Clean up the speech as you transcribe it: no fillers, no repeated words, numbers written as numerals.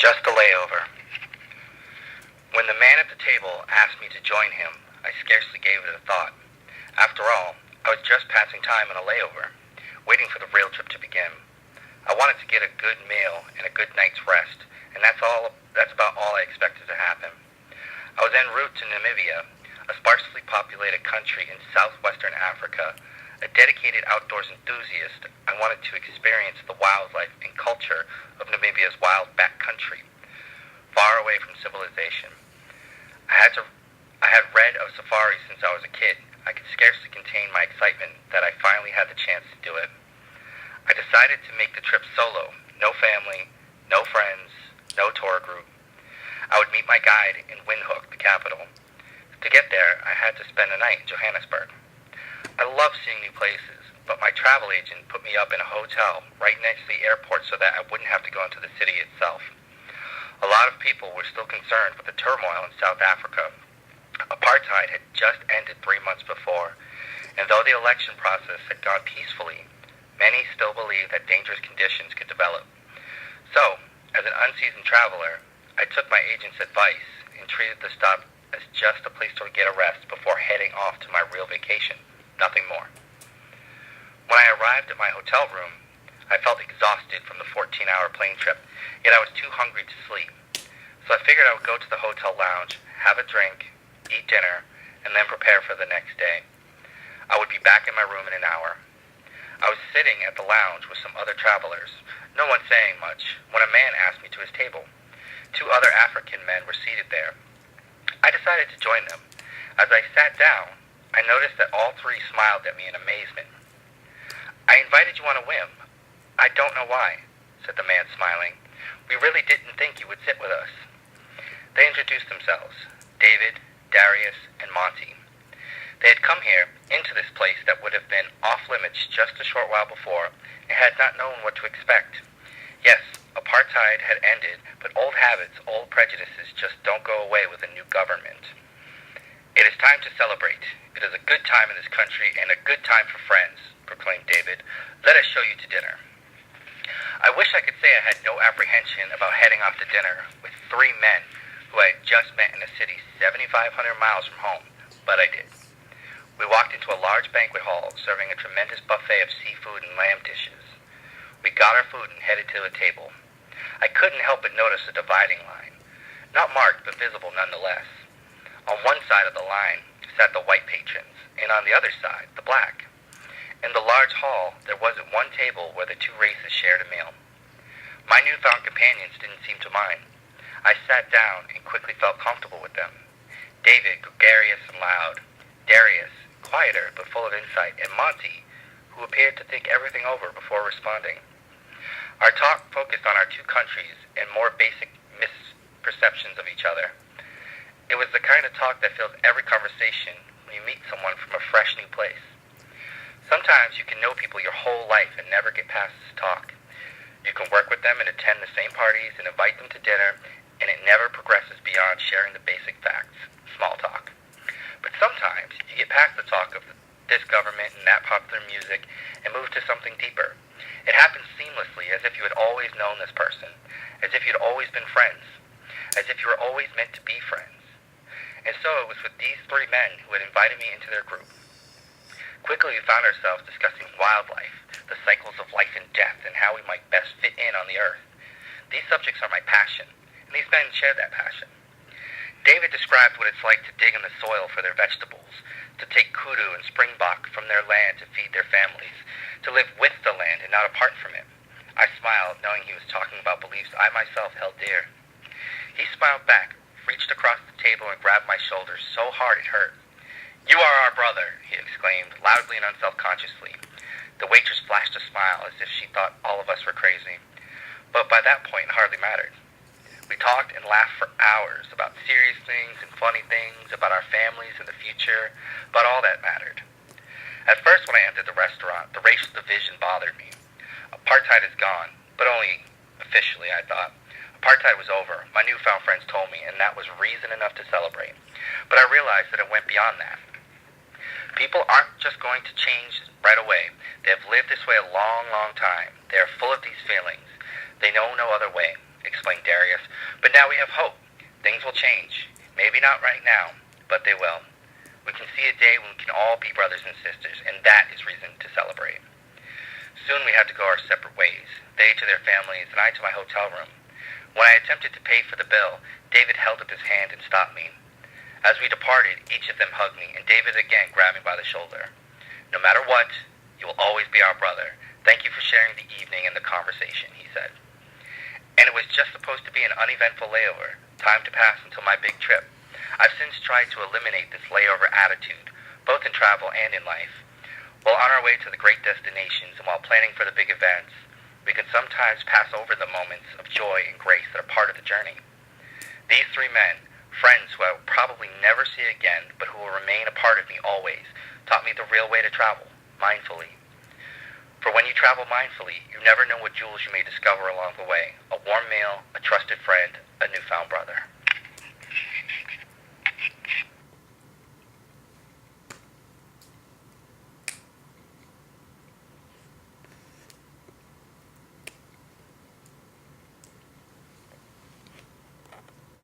Just a layover. When the man at the table asked me to join him, I scarcely gave it a thought. After all, I was just passing time on a layover, waiting for the real trip to begin. I wanted to get a good meal and a good night's rest, and that's about all I expected to happen. I was en route to Namibia, a sparsely populated country in southwestern Africa. A dedicated outdoors enthusiast, I wanted to experience the wildlife and culture of Namibia's wild backcountry, far away from civilization. I had read of safaris since I was a kid. I could scarcely contain my excitement that I finally had the chance to do it. I decided to make the trip solo, no family, no friends, no tour group. I would meet my guide in Windhoek, the capital. To get there, I had to spend a night in Johannesburg. I love seeing new places, but my travel agent put me up in a hotel right next to the airport so that I wouldn't have to go into the city itself. A lot of people were still concerned with the turmoil in South Africa. Apartheid had just ended 3 months before, and though the election process had gone peacefully, many still believed that dangerous conditions could develop. So, as an unseasoned traveler, I took my agent's advice and treated the stop as just a place to get a rest before heading off to my real vacation. Nothing more. When I arrived at my hotel room, I felt exhausted from the 14-hour plane trip, yet I was too hungry to sleep. So I figured I would go to the hotel lounge, have a drink, eat dinner, and then prepare for the next day. I would be back in my room in an hour. I was sitting at the lounge with some other travelers, no one saying much, when a man asked me to his table. 2 other African men were seated there. I decided to join them. As I sat down, I noticed that all 3 smiled at me in amazement. I invited you on a whim. I don't know why, said the man, smiling. We really didn't think you would sit with us. They introduced themselves, David, Darius, and Monty. They had come here, into this place that would have been off-limits just a short while before, and had not known what to expect. Yes, apartheid had ended, but old habits, old prejudices just don't go away with a new government. It is time to celebrate. It is a good time in this country and a good time for friends, proclaimed David. Let us show you to dinner. I wish I could say I had no apprehension about heading off to dinner with 3 men who I had just met in a city 7,500 miles from home, but I did. We walked into a large banquet hall serving a tremendous buffet of seafood and lamb dishes. We got our food and headed to the table. I couldn't help but notice a dividing line, not marked but visible nonetheless. On one side of the line sat the white patrons, and on the other side, the black. In the large hall, there wasn't one table where the 2 races shared a meal. My newfound companions didn't seem to mind. I sat down and quickly felt comfortable with them. David, gregarious and loud. Darius, quieter but full of insight. And Monty, who appeared to think everything over before responding. Our talk focused on our 2 countries and more basic misperceptions of each other. It was the kind of talk that fills every conversation when you meet someone from a fresh new place. Sometimes you can know people your whole life and never get past this talk. You can work with them and attend the same parties and invite them to dinner, and it never progresses beyond sharing the basic facts, small talk. But sometimes you get past the talk of this government and that popular music and move to something deeper. It happens seamlessly, as if you had always known this person, as if you'd always been friends, as if you were always meant to be friends. And so it was with these 3 men who had invited me into their group. Quickly we found ourselves discussing wildlife, the cycles of life and death, and how we might best fit in on the earth. These subjects are my passion, and these men share that passion. David described what it's like to dig in the soil for their vegetables, to take kudu and springbok from their land to feed their families, to live with the land and not apart from it. I smiled, knowing he was talking about beliefs I myself held dear. He smiled back, reached across the table and grabbed my shoulder so hard it hurt. You are our brother, he exclaimed, loudly and unselfconsciously. The waitress flashed a smile as if she thought all of us were crazy. But by that point, it hardly mattered. We talked and laughed for hours about serious things and funny things, about our families and the future, but all that mattered. At first, when I entered the restaurant, the racial division bothered me. Apartheid is gone, but only officially, I thought. Apartheid was over, my newfound friends told me, and that was reason enough to celebrate. But I realized that it went beyond that. People aren't just going to change right away. They have lived this way a long, long time. They are full of these feelings. They know no other way, explained explained Darius. But now we have hope. Things will change. Maybe not right now, but they will. We can see a day when we can all be brothers and sisters, and that is reason to celebrate. Soon we had to go our separate ways, they to their families and I to my hotel room. When I attempted to pay for the bill, David held up his hand and stopped me. As we departed, each of them hugged me, and David again grabbed me by the shoulder. No matter what, you will always be our brother. Thank you for sharing the evening and the conversation, he said. And it was just supposed to be an uneventful layover, time to pass until my big trip. I've since tried to eliminate this layover attitude, both in travel and in life. While on our way to the great destinations and while planning for the big events, we can sometimes pass over the moments of joy and grace that are part of the journey. These three men, friends who I will probably never see again, but who will remain a part of me always, taught me the real way to travel, mindfully. For when you travel mindfully, you never know what jewels you may discover along the way. A warm meal, a trusted friend, a newfound brother.